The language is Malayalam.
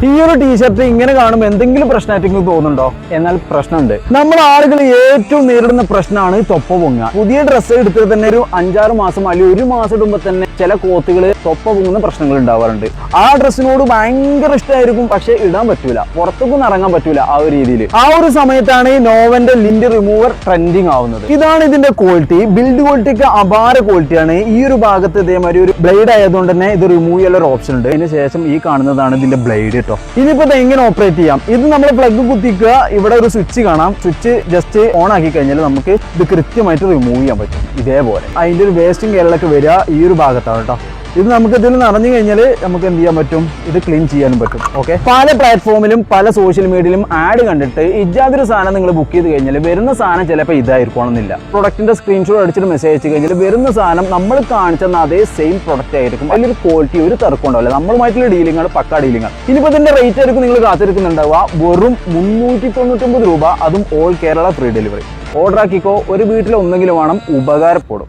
ഈ ഒരു ടീഷർട്ട് ഇങ്ങനെ കാണുമ്പോൾ എന്തെങ്കിലും പ്രശ്നമായിട്ട് തോന്നുന്നുണ്ടോ? എന്നാൽ പ്രശ്നമുണ്ട്. നമ്മുടെ ആളുകൾ ഏറ്റവും നേരിടുന്ന പ്രശ്നമാണ് തൊപ്പ പൊങ്ങുക. പുതിയ ഡ്രസ്സ് എടുത്തിട്ട് തന്നെ ഒരു 5-6 മാസം അല്ലെങ്കിൽ 1 മാസം ഇടുമ്പോൾ തന്നെ ചില കോത്തുകൾ തൊപ്പ പൊങ്ങുന്ന പ്രശ്നങ്ങൾ ഉണ്ടാവാറുണ്ട്. ആ ഡ്രസ്സിനോട് ഭയങ്കര ഇഷ്ടമായിരിക്കും, പക്ഷെ ഇടാൻ പറ്റൂല, പുറത്തൊന്നും ഇറങ്ങാൻ പറ്റൂല. ആ ഒരു രീതിയിൽ ആ ഒരു സമയത്താണ് ഈ നോവന്റെ ലിന്റ് റിമൂവർ ട്രെൻഡിങ് ആവുന്നത്. ഇതാണ് ഇതിന്റെ ക്വാളിറ്റി. ബിൽഡ് ക്വാളിറ്റി ഒക്കെ അപാര ക്വാളിറ്റിയാണ്. ഈ ഒരു ഭാഗത്ത് ഇതേമാതിരി ഒരു ബ്ലേഡ് ആയതുകൊണ്ട് തന്നെ ഇത് റിമൂവ് ചെയ്യാനുള്ള ഒരു ഓപ്ഷൻ ഉണ്ട്. അതിന് ശേഷം ഈ കാണുന്നതാണ് ഇതിന്റെ ബ്ലേഡ് കേട്ടോ. ഇനിയിപ്പോ ഇത് എങ്ങനെ ഓപ്പറേറ്റ് ചെയ്യാം? ഇത് നമ്മൾ പ്ലഗ് കുത്തിക്കുക, ഇവിടെ ഒരു സ്വിച്ച് കാണാം. സ്വിച്ച് ജസ്റ്റ് ഓൺ ആക്കി കഴിഞ്ഞാൽ നമുക്ക് ഇത് കൃത്യമായിട്ട് റിമൂവ് ചെയ്യാൻ പറ്റും. ഇതേപോലെ അതിന്റെ ഒരു വേസ്റ്റും കേരളൊക്കെ വരിക ഈ ഒരു ഭാഗത്താണ് കേട്ടോ. ഇത് നമുക്ക് ഇതിൽ നിറഞ്ഞു കഴിഞ്ഞാൽ നമുക്ക് എന്ത് ചെയ്യാൻ പറ്റും? ഇത് ക്ലീൻ ചെയ്യാനും പറ്റും. ഓക്കെ, പല പ്ലാറ്റ്ഫോമിലും പല സോഷ്യൽ മീഡിയയിലും ആഡ് കണ്ടിട്ട് ഇജാതൊരു സാധനം നിങ്ങൾ ബുക്ക് ചെയ്ത് കഴിഞ്ഞാൽ വരുന്ന സാധനം ചിലപ്പോൾ ഇതായിരിക്കണമെന്നില്ല. പ്രൊഡക്റ്റിന്റെ സ്ക്രീൻഷോട്ട് അടിച്ചിട്ട് മെസ്സേജ് അയച്ചു കഴിഞ്ഞാൽ വരുന്ന സാധനം നമ്മൾ കാണിച്ചെന്ന അതേ സെയിം പ്രൊഡക്റ്റ് ആയിരിക്കും. അതിലൊരു ക്വാളിറ്റി ഒരു തർക്കം ഉണ്ടാവില്ല. നമ്മളുമായിട്ടുള്ള ഡീലിംഗാണ്, പക്ക ഡീലിംഗാണ്. ഇനിയിപ്പോൾ ഇതിന്റെ റേറ്റ് ആയിരിക്കും നിങ്ങൾ കാത്തിരിക്കുന്നുണ്ടാവുക. വെറും 399 രൂപ, അതും all Kerala free delivery. Order ആക്കിക്കോ. ഒരു വീട്ടിൽ ഒന്നെങ്കിലും വേണം, ഉപകാരപ്പെടും.